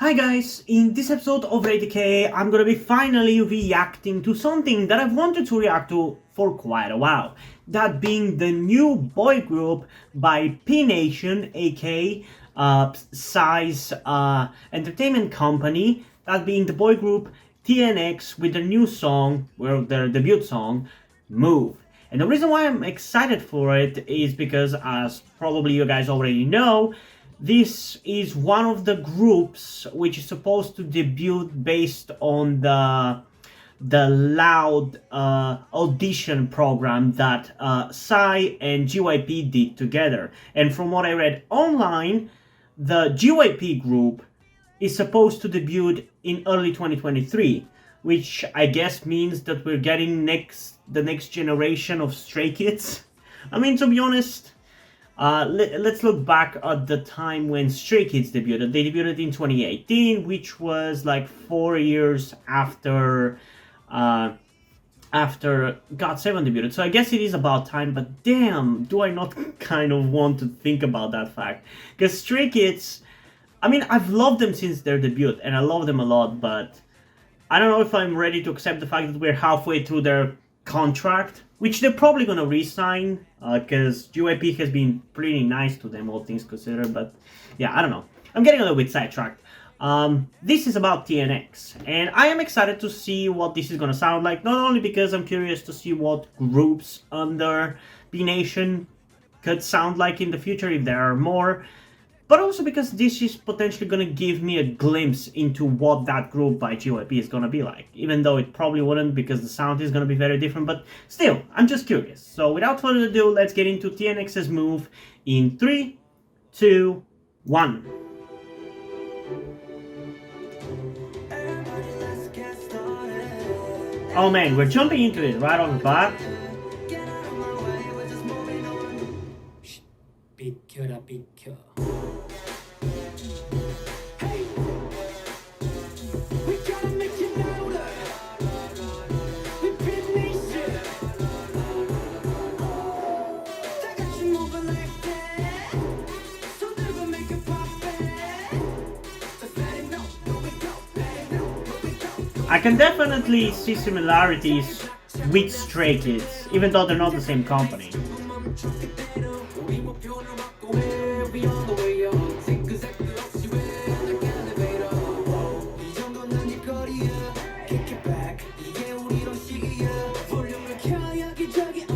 Hi guys, in this episode of ATK, I'm gonna be finally reacting to something that I've wanted to react to for quite a while. That being the new boy group by P Nation, aka Size Entertainment Company. That being the boy group TNX with their new song, well, their debut song, Move. And the reason why I'm excited for it is because, as probably you guys already know, this is one of the groups which is supposed to debut based on the loud audition program that Psy and GYP did together. And from what I read online, the GYP group is supposed to debut in early 2023, which I guess means that we're getting the next generation of Stray Kids. I mean, to be honest, let's look back at the time when Stray Kids debuted. They debuted in 2018, which was like 4 years after GOT7 debuted. So I guess it is about time, but damn, do I not kind of want to think about that fact. Because Stray Kids, I mean, I've loved them since their debut, and I love them a lot, but I don't know if I'm ready to accept the fact that we're halfway through their contract, which they're probably going to re-sign, because GYP has been pretty nice to them, all things considered, but yeah, I don't know. I'm getting a little bit sidetracked. This is about TNX, and I am excited to see what this is going to sound like, not only because I'm curious to see what groups under P Nation could sound like in the future, if there are more, but also because this is potentially going to give me a glimpse into what that group by GYP is going to be like. Even though it probably wouldn't, because the sound is going to be very different, but still, I'm just curious. So without further ado, let's get into TNX's Move in 3, 2, 1. Oh man, we're jumping into it right off the bat. I can definitely see similarities with Stray Kids, even though they're not the same company.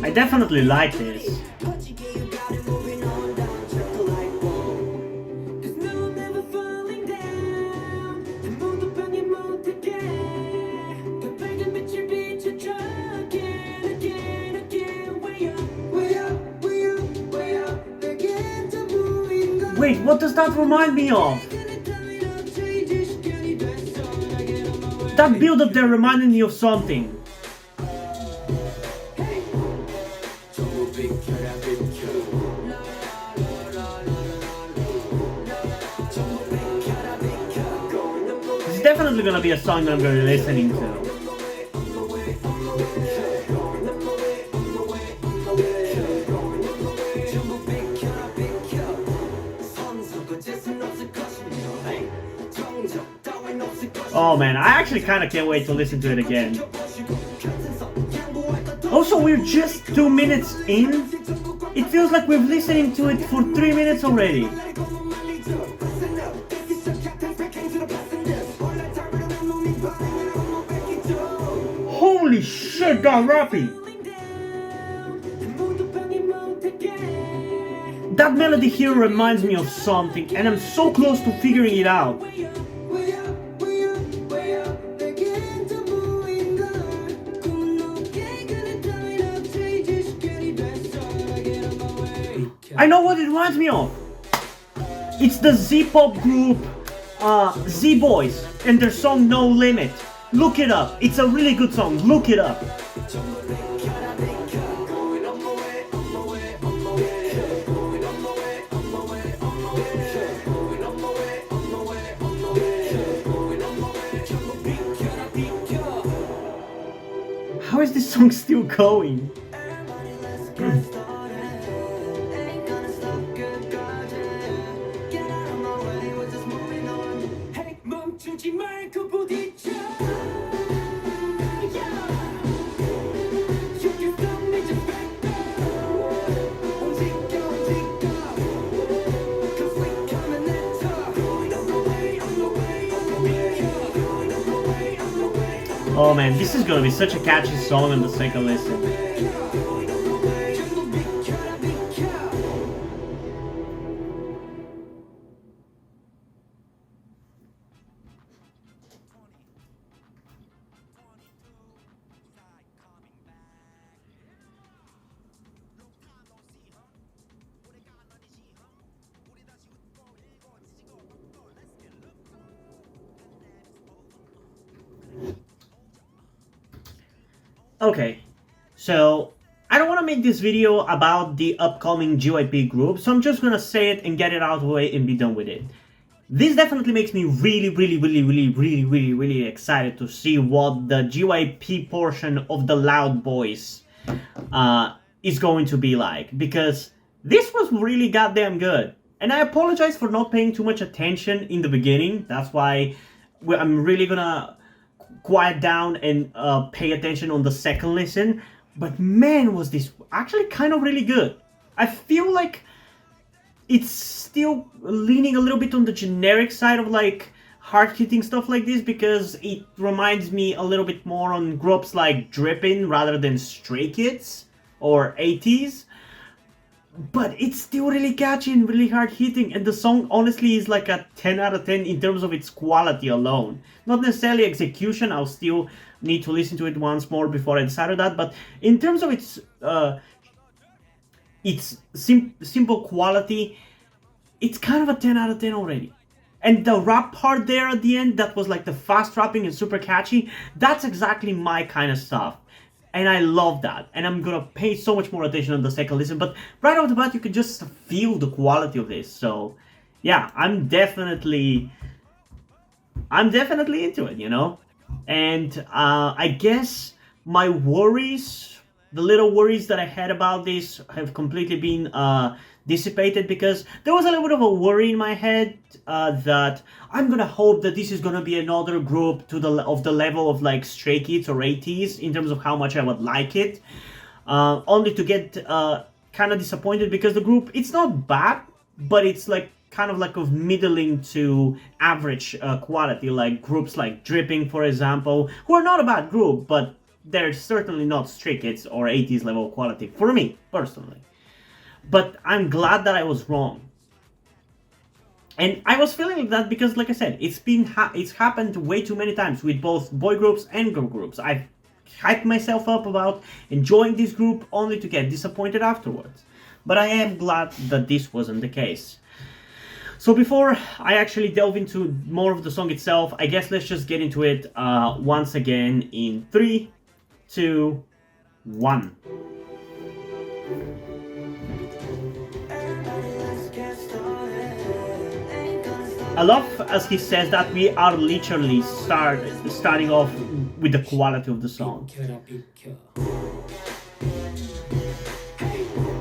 I definitely like this. Wait, what does that remind me of? That build-up there reminded me of something. It's definitely gonna be a song that I'm gonna be listening to. Oh man, I actually kind of can't wait to listen to it again. Also, we're just 2 minutes in. It feels like we've listening to it for 3 minutes already. Holy shit, that rapping! That melody here reminds me of something, and I'm so close to figuring it out. I know what it reminds me of. It's the Z-pop group Z-Boys and their song No Limit. Look it up. It's a really good song. Look it up. How is this song still going? Oh man, this is gonna be such a catchy song on the second listen. Okay, so I don't want to make this video about the upcoming GYP group, so I'm just gonna say it and get it out of the way and be done with it. This definitely makes me really excited to see what the GYP portion of the Loud Boys is going to be like, because this was really goddamn good. And I apologize for not paying too much attention in the beginning. That's why I'm really gonna quiet down and pay attention on the second listen. But man, was this actually kind of really good. I feel like it's still leaning a little bit on the generic side of like hard-hitting stuff like this, because it reminds me a little bit more on groups like Drippin' rather than Stray Kids or 80s. But it's still really catchy and really hard-hitting, and the song honestly is like a 10 out of 10 in terms of its quality alone. Not necessarily execution, I'll still need to listen to it once more before I decide on that, but in terms of its simple quality, it's kind of a 10 out of 10 already. And the rap part there at the end, that was like the fast rapping and super catchy, that's exactly my kind of stuff. And I love that. And I'm gonna pay so much more attention on the second listen. But right off the bat, you can just feel the quality of this. So, yeah, I'm definitely into it, you know? And I guess my worries, the little worries that I had about this, have completely been dissipated, because there was a little bit of a worry in my head that I'm gonna hope that this is gonna be another group to the level of like Stray Kids or 80s in terms of how much I would like it, only to get kind of disappointed, because the group, it's not bad, but it's like kind of like of middling to average quality, like groups like Dripping, for example, who are not a bad group, but they're certainly not Stray Kids or 80s level quality for me personally. But I'm glad that I was wrong. And I was feeling like that because, like I said, it's happened way too many times with both boy groups and girl groups. I've hyped myself up about enjoying this group only to get disappointed afterwards. But I am glad that this wasn't the case. So before I actually delve into more of the song itself, I guess let's just get into it once again in 3, 2, 1. I love as he says that we are literally starting off with the quality of the song.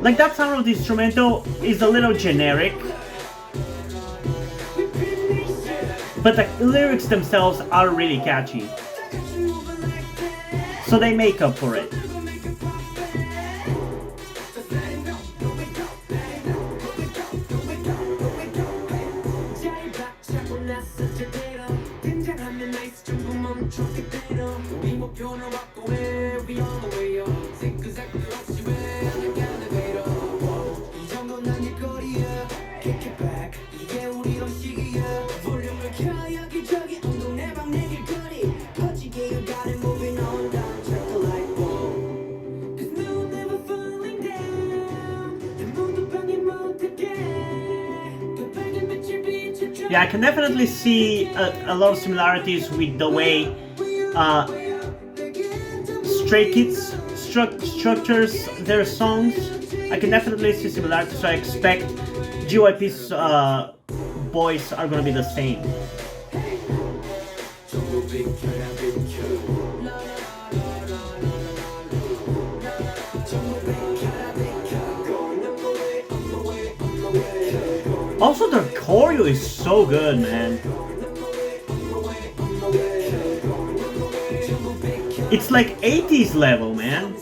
Like, that sound of the instrumental is a little generic, but the lyrics themselves are really catchy, so they make up for it. Yeah, I can definitely see a lot of similarities with the way Stray Kids structures their songs. I can definitely see similarities, so I expect GYP's boys are gonna be the same. Also, the choreo is so good, man. It's like 80s level, man.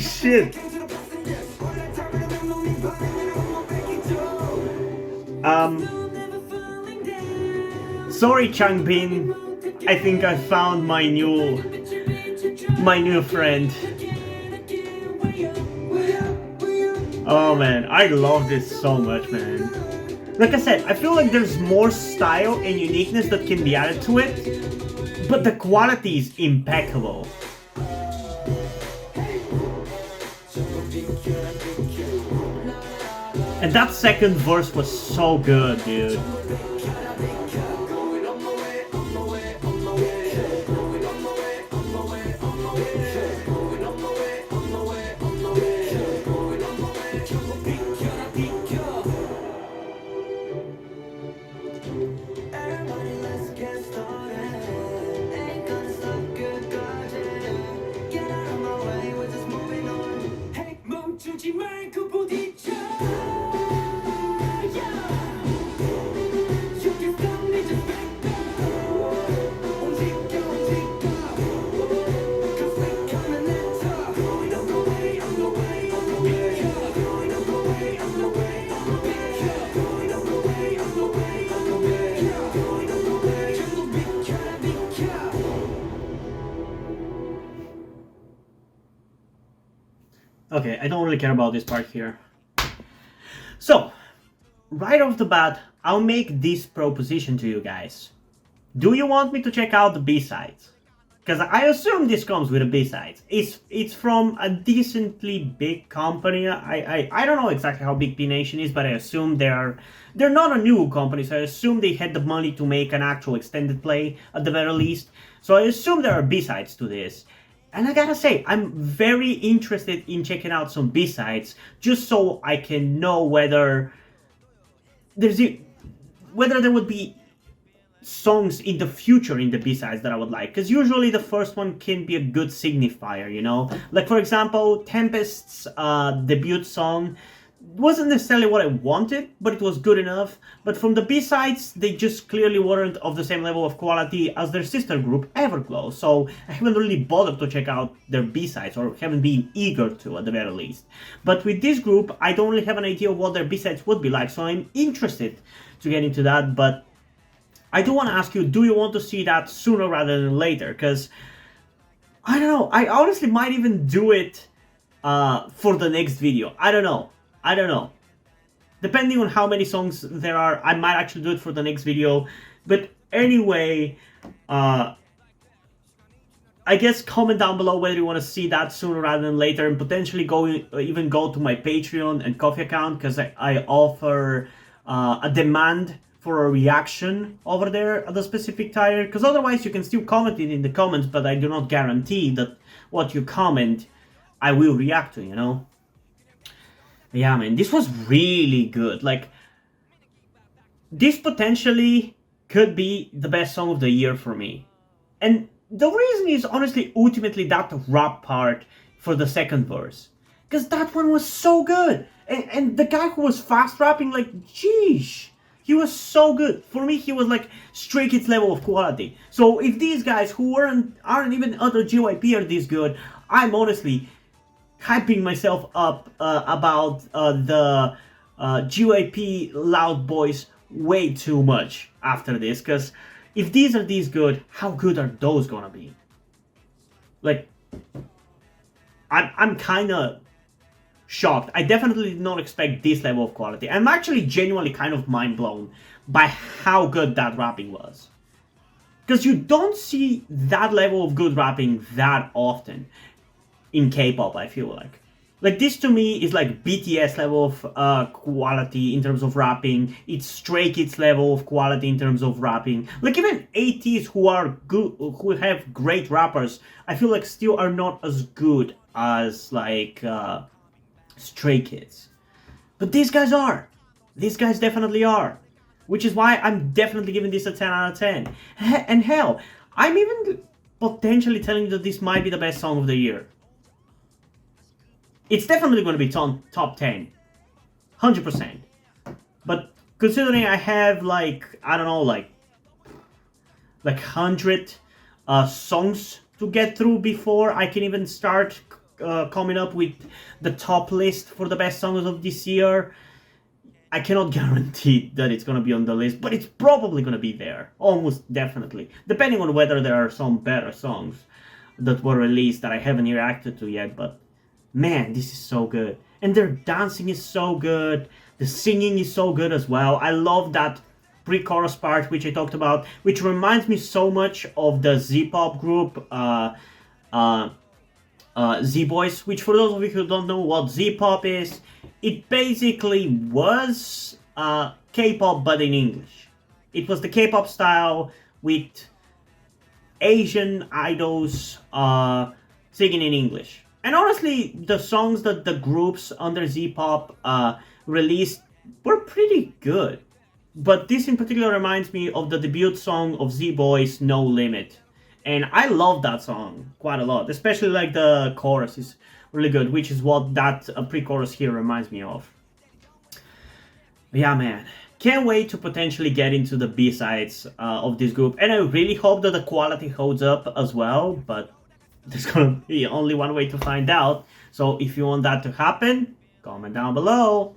shit. Sorry, Changbin. I think I found my new friend. Oh man, I love this so much, man. Like I said, I feel like there's more style and uniqueness that can be added to it, but the quality is impeccable. And that second verse was so good, dude. Okay, I don't really care about this part here. So, right off the bat, I'll make this proposition to you guys. Do you want me to check out the B-sides? Because I assume this comes with a B-sides. It's from a decently big company. I don't know exactly how big P-Nation is, but I assume they're not a new company, so I assume they had the money to make an actual extended play at the very least. So I assume there are B-sides to this. And I gotta say, I'm very interested in checking out some B-sides, just so I can know whether there would be songs in the future in the B-sides that I would like. Because usually the first one can be a good signifier, you know? Like, for example, Tempest's debut song wasn't necessarily what I wanted, but it was good enough. But from the B-sides, they just clearly weren't of the same level of quality as their sister group, Everglow. So I haven't really bothered to check out their B-sides, or haven't been eager to at the very least. But with this group, I don't really have an idea of what their B-sides would be like, so I'm interested to get into that. But I do want to ask you, do you want to see that sooner rather than later? Because, I don't know, I honestly might even do it for the next video. I don't know. Depending on how many songs there are, I might actually do it for the next video. But anyway, I guess comment down below whether you want to see that sooner rather than later, and potentially even go to my Patreon and Ko-fi account, because I offer a demand for a reaction over there at a specific tier. Because otherwise you can still comment it in the comments, but I do not guarantee that what you comment I will react to, you know? Yeah, man, this was really good. Like, this potentially could be the best song of the year for me. And the reason is honestly ultimately that rap part for the second verse. Because that one was so good. And the guy who was fast rapping, like, sheesh, he was so good. For me, he was like Stray Kids level of quality. So if these guys who aren't even other JYP are this good, I'm honestly hyping myself up about the JYP Loud Boys way too much after this, because if these are this good, how good are those gonna be? Like, I'm kind of shocked. I definitely did not expect this level of quality. I'm actually genuinely kind of mind blown by how good that rapping was. Because you don't see that level of good rapping that often in K-pop, I feel like. Like, this to me is like BTS level of quality in terms of rapping. It's Stray Kids level of quality in terms of rapping. Like, even ATs who are good, who have great rappers, I feel like still are not as good as like Stray Kids. But these guys are. These guys definitely are. Which is why I'm definitely giving this a 10 out of 10. And hell, I'm even potentially telling you that this might be the best song of the year. It's definitely going to be top 10. 100%. But considering I have like, I don't know, like 100 songs to get through before I can even start coming up with the top list for the best songs of this year. I cannot guarantee that it's gonna be on the list, but it's probably gonna be there, almost definitely, depending on whether there are some better songs that were released that I haven't reacted to yet. But man, this is so good, and their dancing is so good, the singing is so good as well. I love that pre-chorus part which I talked about, which reminds me so much of the Z-pop group Z-Boys, which for those of you who don't know what Z-pop is, it basically was K-pop but in English. It was the K-pop style with Asian idols singing in English. And honestly, the songs that the groups under Z-pop released were pretty good. But this in particular reminds me of the debut song of Z-Boys, No Limit. And I love that song quite a lot, especially like the chorus is really good, which is what that pre-chorus here reminds me of. But yeah, man, can't wait to potentially get into the B-sides of this group, and I really hope that the quality holds up as well, but there's gonna be only one way to find out. So if you want that to happen, comment down below.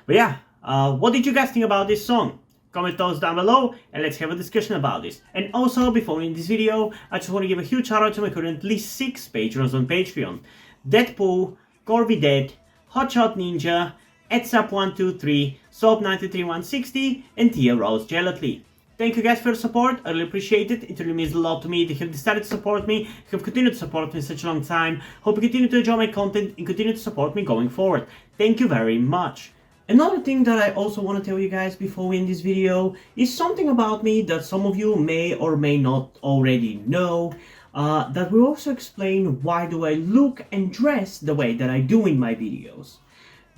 But yeah, what did you guys think about this song? Comment those down below and let's have a discussion about this. And also, before we end this video, I just want to give a huge shout out to my currently 6 patrons on Patreon: Deadpool, Corby Dead, Hotshot Ninja, Etsap123, Soap93160, and Tia Rose Gelatly. Thank you guys for your support, I really appreciate it. It really means a lot to me that you have decided to support me, have continued to support me such a long time. Hope you continue to enjoy my content and continue to support me going forward. Thank you very much. Another thing that I also want to tell you guys before we end this video is something about me that some of you may or may not already know, that will also explain why do I look and dress the way that I do in my videos.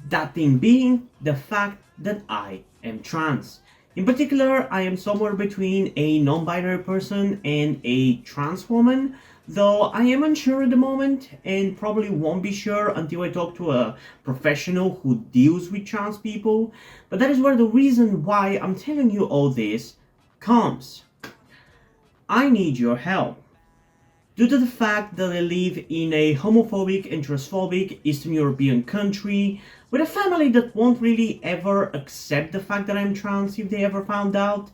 That thing being the fact that I am trans. In particular, I am somewhere between a non-binary person and a trans woman, though I am unsure at the moment and probably won't be sure until I talk to a professional who deals with trans people. But that is where the reason why I'm telling you all this comes. I need your help. Due to the fact that I live in a homophobic and transphobic Eastern European country with a family that won't really ever accept the fact that I'm trans if they ever found out,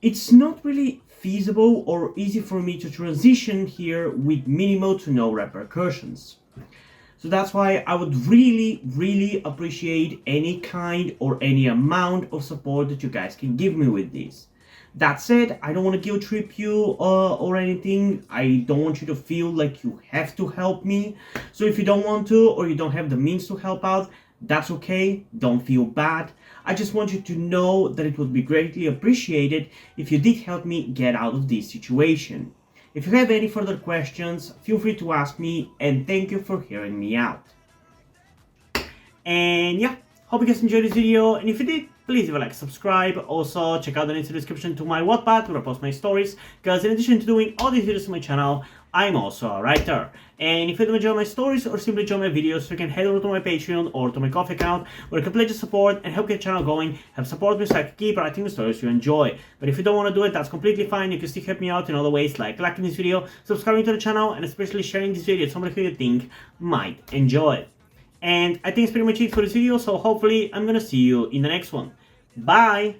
it's not really feasible or easy for me to transition here with minimal to no repercussions. So that's why I would really appreciate any kind or any amount of support that you guys can give me with this. That said, I don't want to guilt trip you or anything. I don't want you to feel like you have to help me. So if you don't want to or you don't have the means to help out, that's okay. Don't feel bad. I just want you to know that it would be greatly appreciated if you did help me get out of this situation. If you have any further questions, feel free to ask me, and thank you for hearing me out. And yeah, hope you guys enjoyed this video, and if you did, please leave a like, subscribe. Also, check out the link in the description to my Wattpad where I post my stories, because in addition to doing all these videos on my channel, I'm also a writer. And if you don't enjoy my stories or simply enjoy my videos, you can head over to my Patreon or to my Ko-fi account where you can pledge your support and help get the channel going, help support me so I can keep writing the stories you enjoy. But if you don't want to do it, that's completely fine. You can still help me out in other ways, like liking this video, subscribing to the channel, and especially sharing this video with somebody who you think might enjoy it. And I think it's pretty much it for this video, so hopefully I'm gonna see you in the next one. Bye!